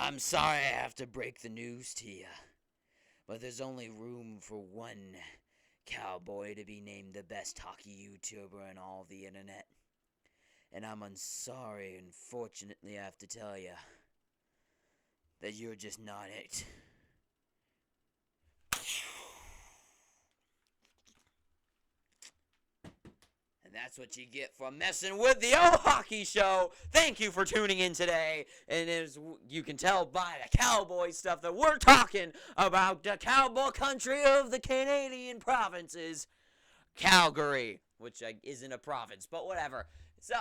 I'm sorry I have to break the news to you, but there's only room for one cowboy to be named the best hockey YouTuber on all the internet. And I'm sorry, unfortunately, I have to tell you that you're just not it. And that's what you get for messing with the old hockey show. Thank you for tuning in today. And as you can tell by the cowboy stuff that we're talking about the cowboy country of the Canadian provinces, Calgary, which isn't a province, but whatever. So,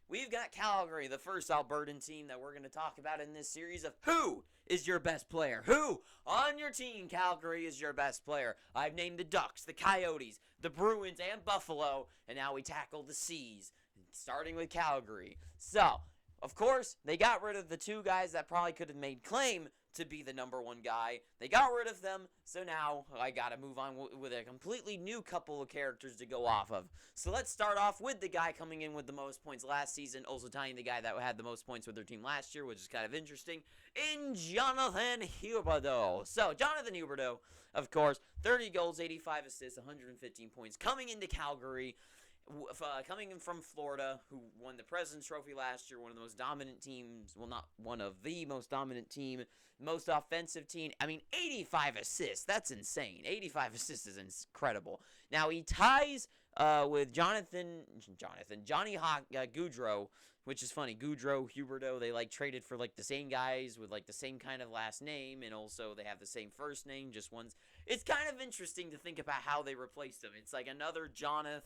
we've got Calgary, the first Albertan team that we're going to talk about in this series of who is your best player. Who on your team, Calgary, is your best player? I've named the Ducks, the Coyotes, the Bruins, and Buffalo, and now we tackle the Seas, starting with Calgary. So, of course, they got rid of the two guys that probably could have made claim to be the number one guy. They got rid of them, so now I gotta move on with a completely new couple of characters to go off of. So let's start off with the guy coming in with the most points last season, also tying the guy that had the most points with their team last year, which is kind of interesting, in Jonathan Huberdeau. So, Jonathan Huberdeau, of course, 30 goals, 85 assists, 115 points, coming into Calgary, coming in from Florida, who won the President's Trophy last year, one of the most dominant teams, well, not one of the most dominant team, most offensive team. I mean, 85 assists, that's insane. 85 assists is incredible. Now, he ties with Johnny Goudreau, which is funny. Goudreau, Huberdeau, they traded for the same guys with the same kind of last name, and also they have the same first name, just one's. It's kind of interesting to think about how they replaced them. It's like another Johnny,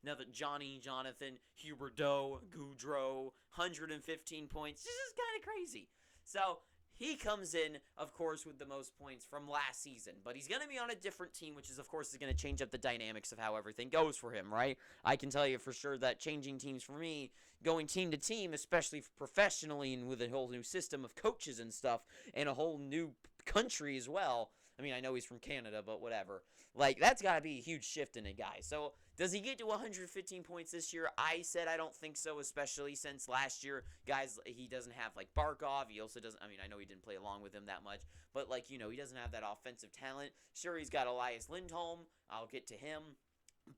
Huberdeau, Goudreau, 115 points. This is kind of crazy. So, he comes in, of course, with the most points from last season. But he's going to be on a different team, which is, of course, is going to change up the dynamics of how everything goes for him, right? I can tell you for sure that changing teams for me, going team to team, especially professionally and with a whole new system of coaches and stuff, and a whole new country as well. I mean, I know he's from Canada, but whatever. That's got to be a huge shift in a guy. So, does he get to 115 points this year? I said I don't think so, especially since last year, guys, he doesn't have, Barkov. He also doesn't, I know he didn't play along with him that much, but, he doesn't have that offensive talent. Sure, he's got Elias Lindholm. I'll get to him.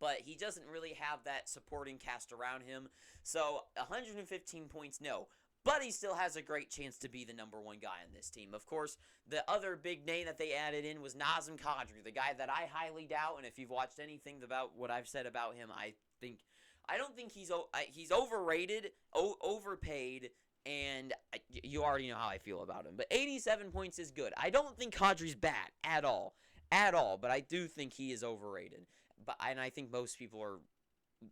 But he doesn't really have that supporting cast around him. So, 115 points, no. But he still has a great chance to be the number one guy on this team. Of course, the other big name that they added in was Nazim Khadri, the guy that I highly doubt. And if you've watched anything about what I've said about him, I don't think he's overrated, overpaid, and you already know how I feel about him. But 87 points is good. I don't think Khadri's bad at all, but I do think he is overrated. And I think most people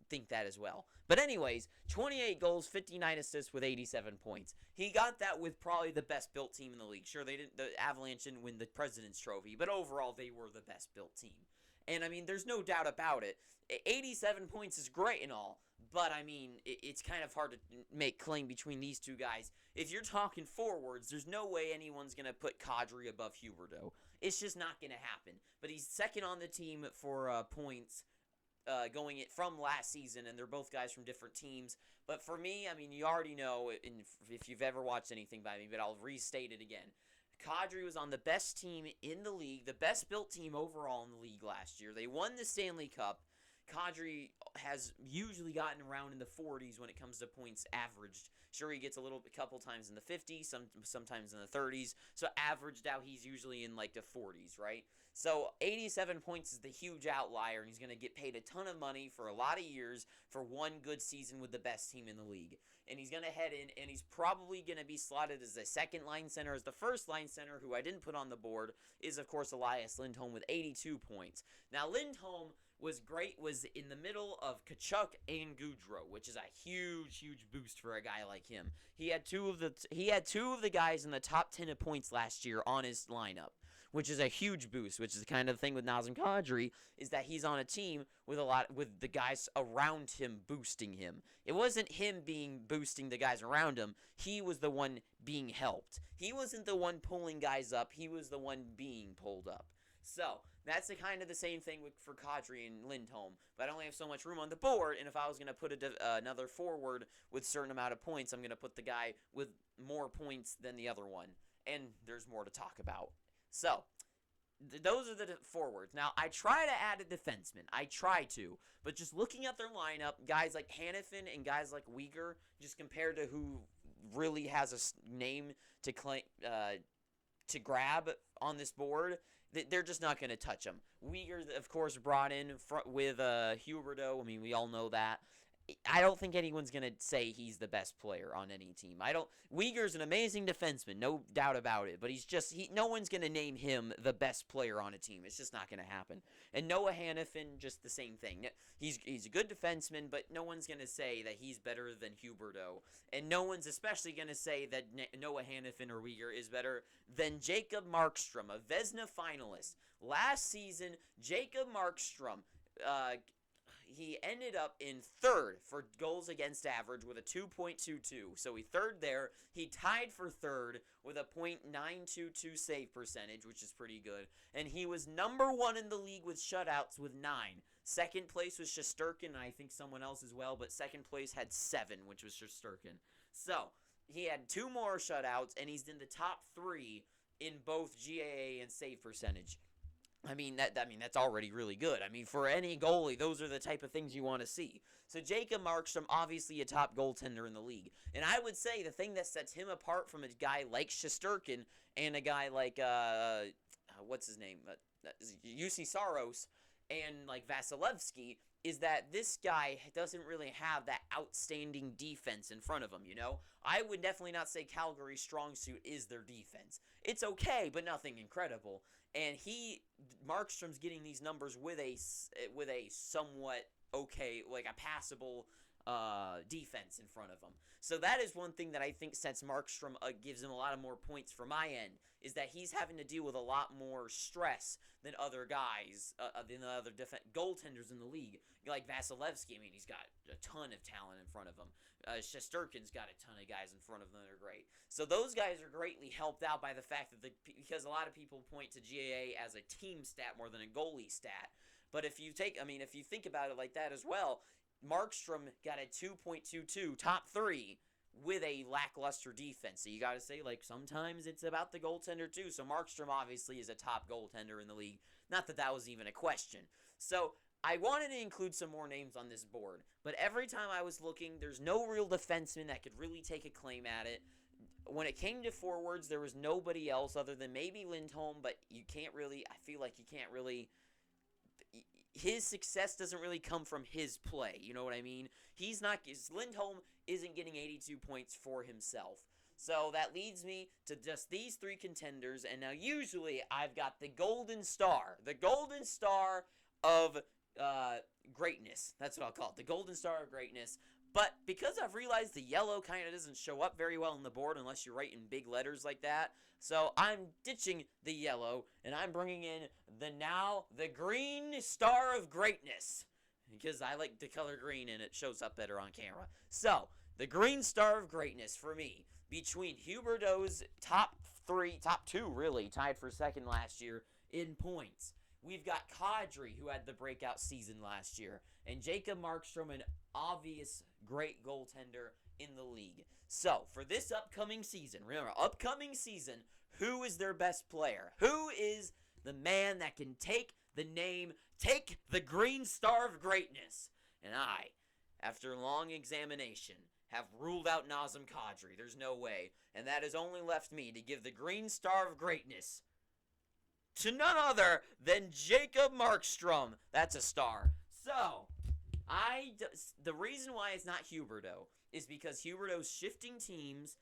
think that as well. But anyways, 28 goals, 59 assists with 87 points. He got that with probably the best built team in the league. Sure, the Avalanche didn't win the President's Trophy, but overall they were the best built team. And there's no doubt about it. 87 points is great and all, but it's kind of hard to make claim between these two guys. If you're talking forwards, there's no way anyone's going to put Khadri above Huberdeau. It's just not going to happen. But he's second on the team for points. Going it from last season, and they're both guys from different teams. But for me, you already know, if you've ever watched anything by me, but I'll restate it again. Khadri was on the best team in the league, the best built team overall in the league last year. They won the Stanley Cup. Khadri has usually gotten around in the 40s when it comes to points averaged. Sure, he gets a couple times in the 50s, sometimes in the 30s. So averaged out, he's usually in the 40s, right? So 87 points is the huge outlier, and he's going to get paid a ton of money for a lot of years for one good season with the best team in the league. And he's going to head in, and he's probably going to be slotted as the second line center. As the first line center, who I didn't put on the board, is, of course, Elias Lindholm with 82 points. Now, Lindholm was in the middle of Tkachuk and Goudreau, which is a huge, huge boost for a guy like him. He had two of the guys in the top 10 of points last year on his lineup, which is a huge boost, which is the kind of thing with Nazim Khadri, is that he's on a team with the guys around him boosting him. It wasn't him boosting the guys around him. He was the one being helped. He wasn't the one pulling guys up. He was the one being pulled up. So, that's the same thing for Khadri and Lindholm. But I only have so much room on the board, and if I was going to put another forward with a certain amount of points, I'm going to put the guy with more points than the other one. and there's more to talk about. So, those are the forwards. Now, I try to add a defenseman. I try to. But just looking at their lineup, guys like Hanifin and guys like Uyghur, just compared to who really has a name to claim, to grab on this board, they're just not going to touch him. Uyghur, of course, brought in with Huberdeau. I mean, we all know that. I don't think anyone's going to say he's the best player on any team. Uyghur's an amazing defenseman, no doubt about it, but no one's going to name him the best player on a team. It's just not going to happen. And Noah Hanifin, just the same thing. He's a good defenseman, but no one's going to say that he's better than Huberdeau. And no one's especially going to say that Noah Hanifin or Uyghur is better than Jacob Markstrom, a Vezina finalist. Last season, Jacob Markstrom, he ended up in third for goals against average with a 2.22. So he third there. He tied for third with a .922 save percentage, which is pretty good. And he was number one in the league with shutouts with 9. Second place was Shesterkin, and I think someone else as well, but second place had 7, which was Shesterkin. So he had 2 more shutouts, and he's in the top 3 in both GAA and save percentage. I mean, that's already really good. I mean, for any goalie, those are the type of things you want to see. So Jacob Markstrom, obviously a top goaltender in the league. And I would say the thing that sets him apart from a guy like Shesterkin and a guy like, what's his name? UC Saros and like Vasilevsky is that this guy doesn't really have that outstanding defense in front of him, you know? I would definitely not say Calgary's strong suit is their defense. It's okay, but nothing incredible. And Markstrom's getting these numbers with a somewhat okay, like a passable defense in front of him. So that is one thing that I think sets Markstrom, gives him a lot of more points for my end, is that he's having to deal with a lot more stress than other guys, than the other goaltenders in the league. Like Vasilevsky, I mean, he's got a ton of talent in front of him. Shesterkin's got a ton of guys in front of them that are great. So those guys are greatly helped out by the fact that because a lot of people point to GAA as a team stat more than a goalie stat. But if you think about it like that as well, Markstrom got a 2.22, top 3, with a lackluster defense. So you got to say, like, sometimes it's about the goaltender too. So Markstrom obviously is a top goaltender in the league. Not that that was even a question. So I wanted to include some more names on this board, but every time I was looking, there's no real defenseman that could really take a claim at it. When it came to forwards, there was nobody else other than maybe Lindholm, but I feel like you can't really, his success doesn't really come from his play, you know what I mean? Lindholm isn't getting 82 points for himself. So that leads me to just these 3 contenders, and now usually I've got the Golden Star of greatness. That's what I'll call it, the Golden Star of greatness. But because I've realized the yellow kind of doesn't show up very well on the board unless you're writing big letters like that, so I'm ditching the yellow, and I'm bringing in the Green Star of Greatness, because I like the color green and it shows up better on camera. So, the Green Star of Greatness for me, between Huberdeau's top 2 really, tied for second last year in points. We've got Khadri, who had the breakout season last year, and Jacob Markstrom, an obvious great goaltender in the league. So, for this upcoming season, remember, who is their best player? Who is the man that can take the Green Star of Greatness? And I, after long examination, have ruled out Nazim Khadri. There's no way. And that has only left me to give the Green Star of Greatness to none other than Jacob Markstrom. That's a star. So, the reason why it's not Huberdeau is because Huberdeau's shifting teams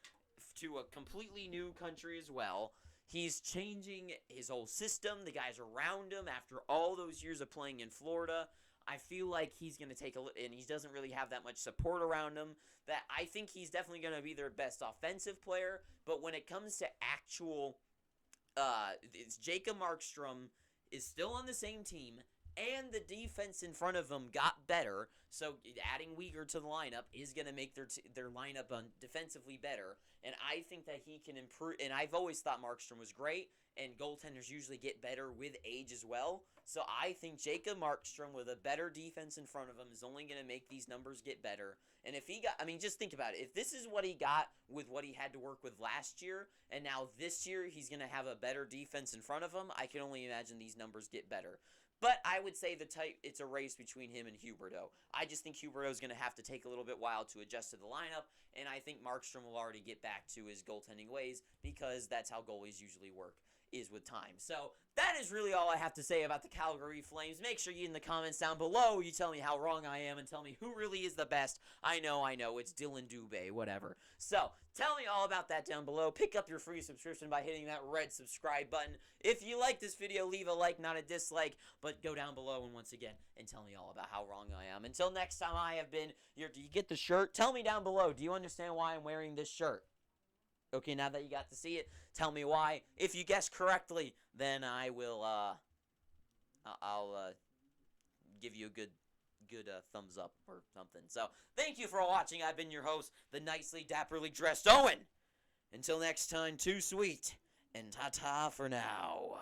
to a completely new country as well. He's changing his whole system, the guys around him, after all those years of playing in Florida. I feel like he's going to take and he doesn't really have that much support around him, that I think he's definitely going to be their best offensive player, but when it comes to actual, it's Jacob Markstrom is still on the same team, and the defense in front of him got better. So adding Uyghur to the lineup is going to make their lineup defensively better. And I think that he can improve. And I've always thought Markstrom was great. And goaltenders usually get better with age as well. So I think Jacob Markstrom with a better defense in front of him is only going to make these numbers get better. And if he got, I mean, just think about it. If this is what he got with what he had to work with last year, and now this year he's going to have a better defense in front of him, I can only imagine these numbers get better. But I would say it's a race between him and Huberdeau. I just think Huberdeau is going to have to take a little bit while to adjust to the lineup, and I think Markstrom will already get back to his goaltending ways because that's how goalies usually work, is with time. So that is really all I have to say about the Calgary Flames. Make sure you in the comments down below you tell me how wrong I am and tell me who really is the best. I know, it's Dylan Dubé, whatever. So tell me all about that down below. Pick up your free subscription by hitting that red subscribe button. If you like this video, leave a like, not a dislike, but go down below and once again and tell me all about how wrong I am. Until next time, I have been do you get the shirt? Tell me down below. Do you understand why I'm wearing this shirt? Okay, now that you got to see it, tell me why. If you guess correctly, then I will, I'll give you a good thumbs up or something. So, thank you for watching. I've been your host, the nicely, dapperly dressed Owen. Until next time, too sweet, and ta-ta for now.